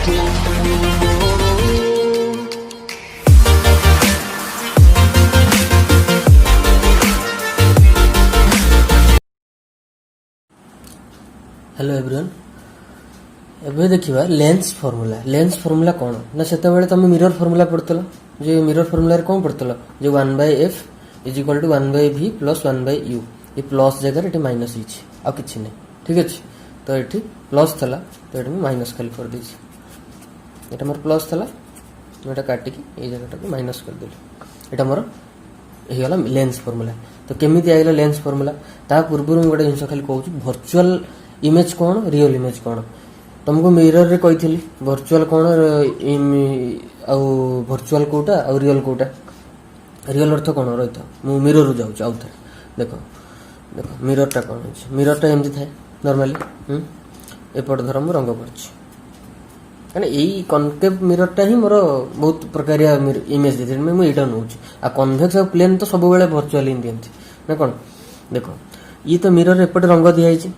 Hello everyone एबे देखिबा lens formula कौन ना सेते बेले तुम मिरर फार्मूला पढ़तलो जे मिरर फार्मूला रे कोन पढ़तलो जे 1/f = 1/v + 1/u ये प्लस जगह एठी माइनस हिची आ किछि नै ठीक अछि तो एठी प्लस थला तो एठी माइनस खाली कर देछि एटा मोर प्लस थला एटा काटि कि ए जगह टाको माइनस कर देली एटा मोर हे वाला लेंस फार्मूला तो केमिति आइला लेंस फार्मूला ता पूर्वरु गोटे जिंस खाली कहूची वर्चुअल इमेज कौन रियल इमेज कौन तुमको मिरर रे कही वर्चुअल कौन वर्चुअल कोटा आ रियल कोटा रियल अर्थ कौन रही था मु मिरर रु जाऊँ आउ थे देखो देखो मिरर टा कौन है मिरर टा एमती थाए नॉर्मली एपट धर मु रंग करछि कने एई कनकेव मिरर टा ही मोर बहुत प्रकार इमेज देते मैं मु एटा नउछि आ कन्वेक्स आ प्लेन तो सब बेले वर्चुअल इन दियंती ना कौन देखो ये तो मिरर एपट रंग दिया है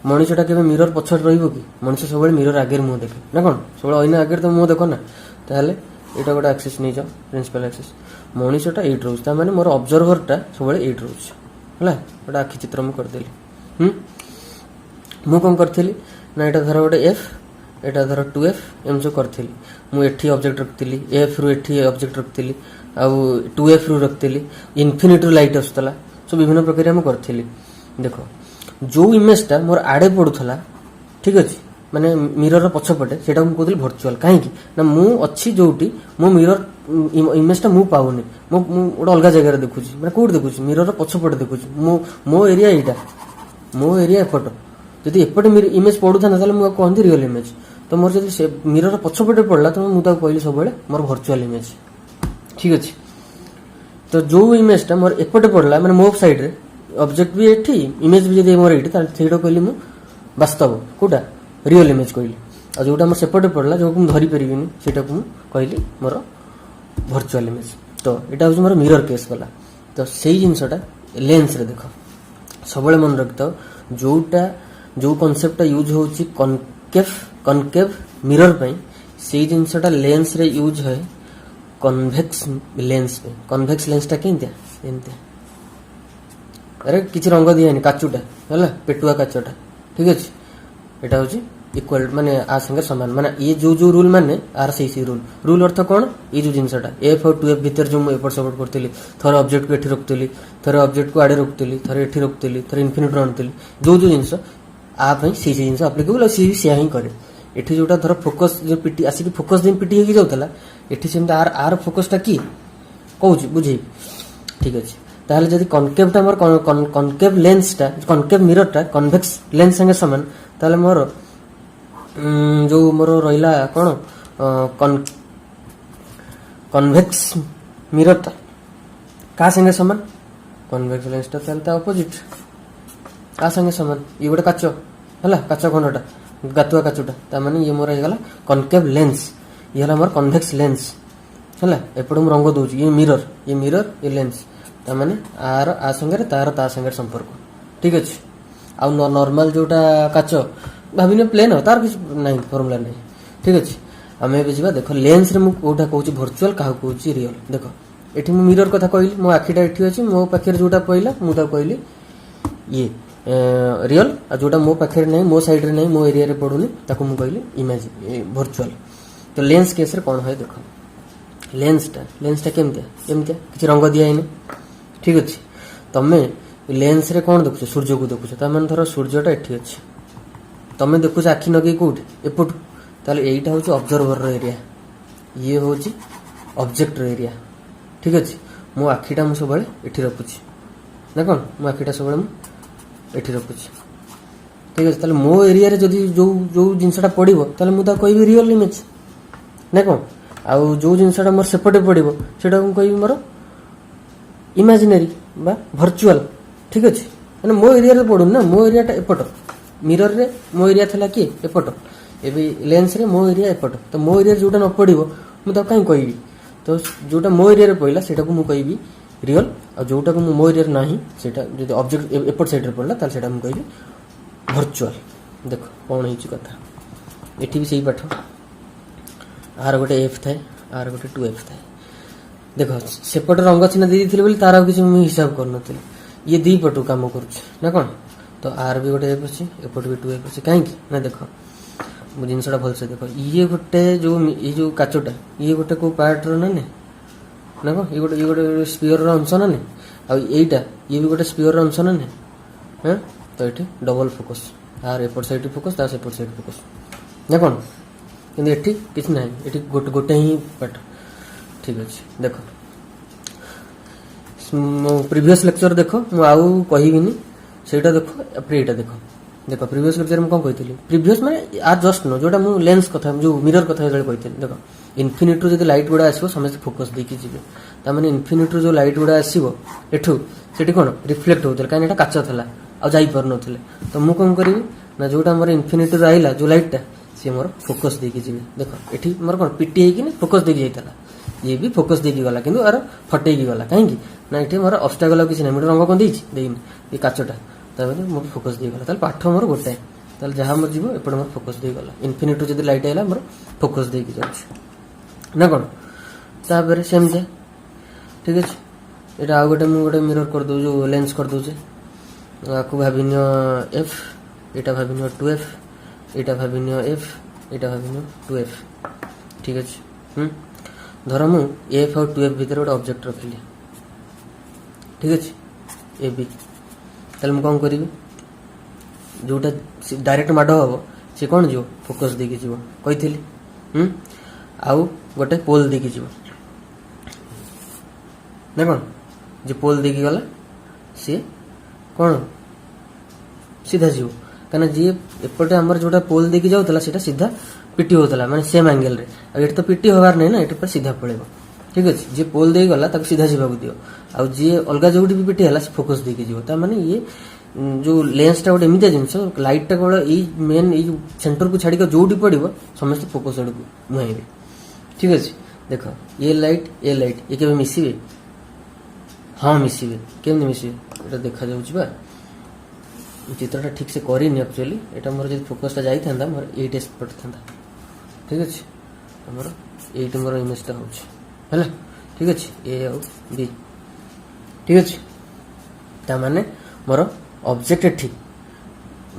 मनीषटा के मिरर पछड़ रहिबो कि मनीष सब मिरर आगे मुह देखे ना कौन सब अइना आगे तो मुह देखो ना ताहले एटा गोटे एक्सिस नहीं जाओ प्रिंसिपल एक्सिस मनीषटा एट रोज ता माने मोर ऑब्जर्वरटा सब एट रोज हला गोटे आखि चित्र मु कर देली मु कोन करथली ना एटा धर गोटे एफ एटा धर 2f एम जो करथली मु एठी ऑब्जेक्ट रखथली f रु एठी ऑब्जेक्ट रखथली आ 2f रु रखथली इन्फिनिटी लाइट आस्तला सब विभिन्न प्रकार मु करथली देखो जो इमेज टा मोर आड़े पड़ुथला ठीक अछि माने मिरर पछपटे सेटा मु कहथली वर्चुअल काहे कि ना मु अछि जोटी मो मिरर इमेज टा मु पाउनी मो ओडा अलगा जगह रे देखुची माने कोड देखुची मिरर पछपटे देखुची मो एरिया एटा मो एरिया एपट जदि एपट इमेज पड़ुथा ना ताले मु कहंती रियल इमेज तो मोर जदि से मिरर पछपटे पड़ला तो मु ता कहली सब बेले मोर वर्चुअल इमेज ठीक अछि तो जो इमेज टा मोर एपटे पड़ला माने मो साइड रे ऑब्जेक्ट भी एठी इमेज भी जदि मोर एठी ताले सेडो कहली मु वास्तव कोटा रियल इमेज कहली आ जोटा मोर सेपटे पड़ला जो मु धरि परिबिनी सेटा को मु कहली मोर वर्चुअल इमेज तो एटा हो मोर मिरर केस वाला तो सेही जिंसटा लेंस रे देखो सबले मन रखतो जोटा जो कांसेप्ट यूज होची कनकेव मिरर पई सेही जिंसटा लेंस रे यूज है कन्वेक्स लेंस पे कन्वेक्स लेंस टा केनते एनते अरे किछि रंग दियानी काचुटा हला पेटुआ काचटा ठीक अछि एटा होची इक्वल माने आ संगे समान माने ये जो रूल माने आर सही रूल अर्थ कोन ये जो जिंसटा f और 2f भीतर जो एपट सपोर्ट करतली थरे ऑब्जेक्ट को एठी रखतली थरे ऑब्जेक्ट को आडे रखतली थरे एठी रखतली थरे इन्फिनिटी रखतली जो जिंस आ पई सी जिंस एप्लीकेबल सी भी सेया ही करे एठी जोटा धर फोकस जो पीटी आसी फोकस दिन पीटी हेकी जाउतला एठी सेम आर फोकस टा की कहूची बुझी ठीक अछि ताहले जदि कनकेव टा मोर कनकेव लेंस टा कनकेव मिरर टा कन्वेक्स लेंस संगे समान ताहले मोर जो मोर रहिला कोन कन्वेक्स मिरर टा का संगे समान कन्वेक्स लेंस टा ताहले ता ऑपोजिट का संगे समान ये गोटे काचो हला काचो खंडटा गातुआ काचोटा ता माने ये मोर हे गला कनकेव लेंस ये हला मोर कन्वेक्स लेंस हला एपड मु रंग दोची ये मिरर ये लेंस ता माने आर आ संगे तार ता संगे संपर्क ठीक अछि आ नॉर्मल जोटा काचो भाबिने प्लेन हो तार किछ नाही फार्मूला नाही ठीक अछि हमें बुझिबा देखो लेंस रे मु कोठा कहूची वर्चुअल काहा कहूची रियल देखो एठी मु मिरर कथा कहली मो आखिटा एठी अछि मो पाखेर जोटा पहिला मु ता कहली ये रियल आ जोटा मो पाखेर नाही मो साइड रे नाही मो एरिया रे पडुनी ताको मु कहली इमेज वर्चुअल तो लेंस केस रे कोन होय देखो लेंस टा केमते किछ रंग दिया इने ठीक अछि तमे लेंस रे कोन देखुछ सूर्य को देखुछ ता माने धर सूर्यटा एठी अछि तमे देखुछ आखि नगे कोठ एपट ताले एइटा होची ऑब्जर्वर रो एरिया ये होची ऑब्जेक्ट रो एरिया ठीक अछि मो आखिटा मु सबले एठी रखुछि ना कोन मो आखिटा सबले मु एठी रखुछि ठीक अछि ताले मो एरिया रे जदी जो जिंसटा पडिबो ताले मु ता कहबी रियल इमेज ना कोन आ जो जिंसटा मोर सेपटे पडिबो सेटा को कहबी मोर इमेजिनरी बा वर्चुअल ठीक अछि माने मो एरिया रे पडुन ना मो एरिया टा एपट मिरर रे मो एरिया थला कि एपट एबे लेंस रे मो एरिया एपट तो मो एरिया जोटा न पडिबो मु ता काई कहबी तो जोटा मो एरिया रे पइला सेटा को मु कहबी रियल आ जोटा को मो एरिया रे नाही सेटा जदी ऑब्जेक्ट एपट साइड रे पडला ताल सेटा मु कहबी वर्चुअल देखो कोन हिची कथा एठी भी सही पाठ आर गोटे एफ थाए आर गोटे 2f थाए देख सेपटे रंग चिन्ह देती बोली तार किसी मुझे हिसाब करनी ये दी पटू कम कर कौन तो आर भी गोटे एफ अच्छी एपट भी 2f अच्छी कहीं ना देख जिनसा भलसे देख ये गोटे जो काचटा ये गोटे कौ पार्ट ना ना कौन ये गोटे स्पीयर अंश ना आईटा ये भी गोटे स्पीयर अंश ना हाँ तो ये डबल फोकस आर एपट साइड फोकस तार सेपट साइड फोकस ना कौन कि किसी ना ये गोटे ही पार्ट ठीक अच्छे देख प्रीवियस लेक्चर देख मुझे कहबिनी से देख यहाँ देख देख प्रीवियस लेक्चर में कौन कही प्रीवियस माने आर जस्ट नो जोटा मुझे लेंस कथा जो मिरर कथा कही देख इनफिनिटी जो लाइट गुड़ा आसो समस्त फोकस देकी जी ताने इनफिनिटी जो लाइट गुड़ा आसो एठू से कौन रिफ्लेक्ट होता कहीं काच था आ जापर नुले तो मुझे कौन करी ना जोटा मोर इनफिनिटी आइला जो लाइटा सी मोर फोकस देकी जी देख ये मोर कौन पिटी होगी फोकस देकी जाता ये भी फोकस देकी गला कि आर फटेकी गला कहीं ना ये मोर अब्स्टाकल किसी ना रंग कौन देनी ये काचटा तापर मोर फोकस देगला पाठ मोर गोटाए जहाँ मोर जीव एपटे मोर फोकस देगला इनफिनिटी जो लाइट आइला मोर फोकस देकी जाऊँ ना कौन तापर सेमती ठीक अच्छे यहाँ आउ गोटे मुझे मिरर कर दो जो लेंस कर दूचे आपको भाविन एफ यहाँ भाविन 2f यहाँ भाविन एफ यहाँ भाविन 2f ठीक अच्छे धर मु एफ और 2f भितर गोटे ऑब्जेक्ट रखिली ठीक अच्छे ए बी ताले मुझे कौन करी जोटा डायरेक्ट माड़ हम सी कौन जीव फोकस देकी जीव कही आउ गोटे पोल देकी जीव ना कौन जो पोल देकी गला सी कौन सीधा जीव कहीं जी एपटे आमर जोटा पोल देकी जाऊला सीधा पिटी होता माने सेम एंगल रे ये तो पिटी हबार नहीं ना ये पर सीधा पड़ेगा ठीक अच्छे जी पोल दे गला सीधा जावाक दियो आउ जी अलग जो भी पिटी है फोकस देकी जीव माने ये जो लेंसटा गोटे एमती जिनस लाइटा केवल ये मेन ये सेंटर को छाड़ी जो पड़ो समस्त फोकस आड़ को मुहाइबे ठीक अच्छे देख ये लाइट ये के मिसबे हाँ मिसबे केमती मिसबे ये देखा जा चित्रटा ठीक से करनी एक्चुअली यहाँ मोर जो फोकसटा जाता मोर ये स्पट था ठीक अच्छे मोर ये मोर इमेजटा हो ठीक अच्छे ए आउ बी ठीक अच्छे ताने मोर ऑब्जेक्ट ठीक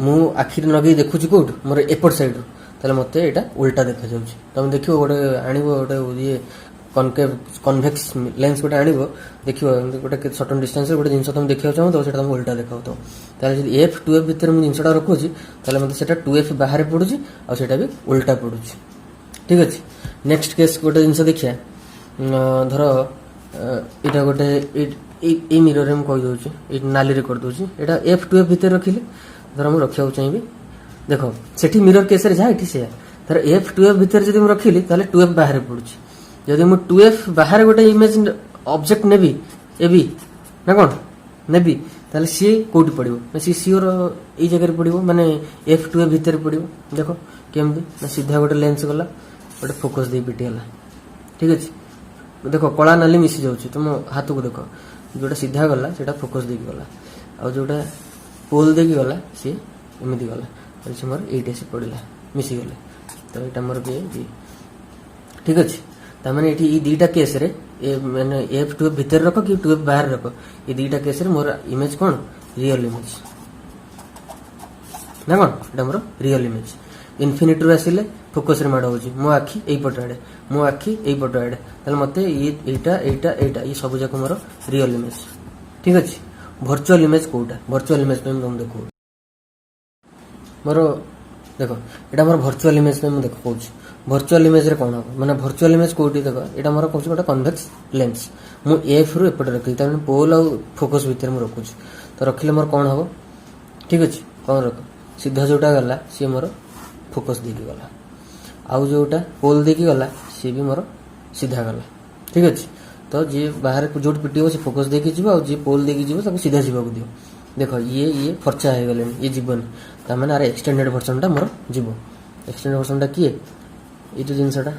मु आखिर लगे देखुची कौट मोर एपट साइड ताले मते एटा उल्टा देखा जाउची तुम देखियो गोटे आनिबो गोटे ये कन्वेक्स लेंस गोटे आनिबो देखियो गोटे सर्टन डिस्टेंस रे गोटे जिंस तुम देखियो चाहो तो सेटा तुम उल्टा देखाओ तो ताले जदी f 2f भीतर मु जिंसटा रखुची ताले मते सेटा 2f बाहर पडुची और सेटा भी उल्टा पडुची ठीक अछि नेक्स्ट केस गोटे जिंस देखिया धर एटा गोटे ए मिरर में कह दूची नाली रे कर दूची एटा f 2f भीतर रखिले धर मु रखिया चाहिए देखो सेठी मिरर केस रे जा एठी से धर f 2f भीतर जदी मु रखिली ताले 2f बाहर पडुची जदि मु 2f बाहर गोटे इमेज ऑब्जेक्ट नेबी एबी ना कौन नेबी ताले सी कोठी पड़िबो ना सी सियोर ए जगह रे पड़िबो माने f 2f भीतर पड़िबो देखो केमदी ना सीधा गोटे लेंस गला गोटे फोकस दे पिटी हला ठीक अछि देखो कला नाली मिसी जाउची तुम हाथ को देखो जोटा सीधा गला सेटा फोकस देकी गला आ जोटा पोल देकी गला सी एमिति गला से मोर एटा से पड़िला मिसी गले तो एटा मोर बी ठीक अछि तामाने एठी ई दीटा केस रे ए माने f 2f भीतर रखो कि 2f बाहर रखो ये दीटा केस रे मोर इमेज कोन रियल इमेज ना कोन एटा मोर रियल इमेज इनफिनिटी रे आसिले फोकस रे माड होची मो आखी एई पट आडे मो आखी एई पट आडे तले मते एटा ये सब जाक मोर रियल इमेज ठीक अछि वर्चुअल इमेज कोटा वर्चुअल इमेज पे हम देखो मोर देखो एटा मोर वर्चुअल इमेज पे हम देखो कहूछ वर्चुअल इमेज रे कोन माने वर्चुअल इमेज कोटी देखो एटा मोर कहूछ गोटा कन्वेक्स लेंस मु एफ रु एपट रखि ताने पोल आ फोकस भीतर मु रखुछ तो रखिले मोर कोन हबो ठीक अछि कोन रख सीधा जोटा गला सी मोर फोकस देकी गला आउ जोटा पोल देकी गला सी भी मोर सीधा गला ठीक अछि तो जे बाहर जोट पिटियो से फोकस देकी जीव आ जे पोल देकी जीव ताको सीधा जीवा को दियो देखो ये फर्चा हे गले ये जीवन ता माने आरे एक्सटेंडेड वर्जन टा मोर जीव एक्सटेंडेड वर्जन टा किए ये जो जिनसटा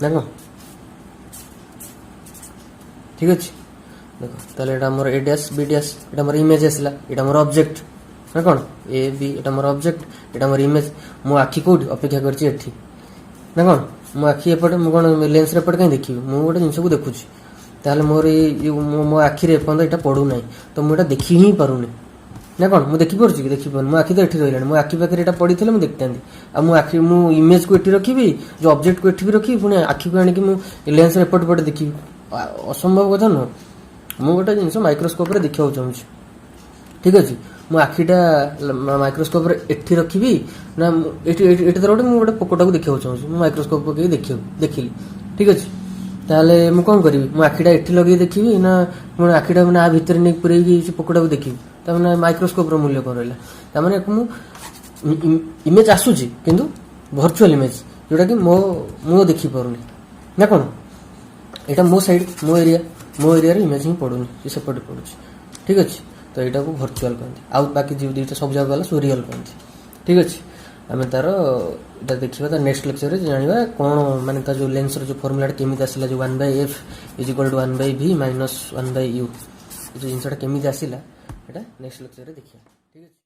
देखो ठीक अछि देखो ताले एटा मोर ए डैश बी डैश एटा मोर इमेज आसला एटा मोर ऑब्जेक्ट ना कौन A B Etah more object Etah more image मो आखि कोड अपेक्षा करछि एठी ना कौन मो आखि एपटे मो कोन लेंस रे एपटे कहीं देखिबी मो गोटे जिंस को देखुछि ताले मोर मो आखि रे पंद एटा पडू नै तो मो एटा देखि ही पारुनी ना कौन मु देखि परछि कि देखि पारुनी मो आखि तो एठी रहिलानी मो आखि पाखरे एटा पडिथिले मु देखतांदी आ मु आखि मु इमेज को एठी रखिबी जो ऑब्जेक्ट को एठी भी रखिबी पुनी आखि को आनी कि मु लेंस रे एपटे पटे देखिबी असंभव कथा न मु गोटे जिंस माइक्रोस्कोप रे देखियो चाहूछि ठीक अछि मु आखिटा माइक्रोस्कोप रे एठी रखिबी ना एठी एठी तर मु गोटे पोकोटा को देखियो चाहूछि मु माइक्रोस्कोप को देखिली ठीक अछि ताले मु कोन करबी मु आखिटा एठी लगे देखिबी ना मु आखिटा ना आ भीतर नै पुरै कि पोकोटा को देखिबी त माने माइक्रोस्कोप रो मूल्य कोन रहला त माने मु इमेज आसुची किंतु वर्चुअल इमेज जोटा कि मो देखि परुनी ना कोन एटा मो साइड मो एरिया रे इमेज ही पडुनी कि सेपटे पडुची ठीक अछि तो एटा को वर्चुअल कहंती आ बाकी जीव दिटा सब जगह वाला सो रियल कहंती ठीक अछि आमे तार एटा देखिबा त नेक्स्ट लेक्चर रे जानिबा कोन माने ता जो लेंस रो जो फार्मूला केमिति आसिला जो 1/f = 1/v - 1/u जो जिंसटा केमिति आसिला एटा नेक्स्ट लेक्चर रे देखिया ठीक अछि।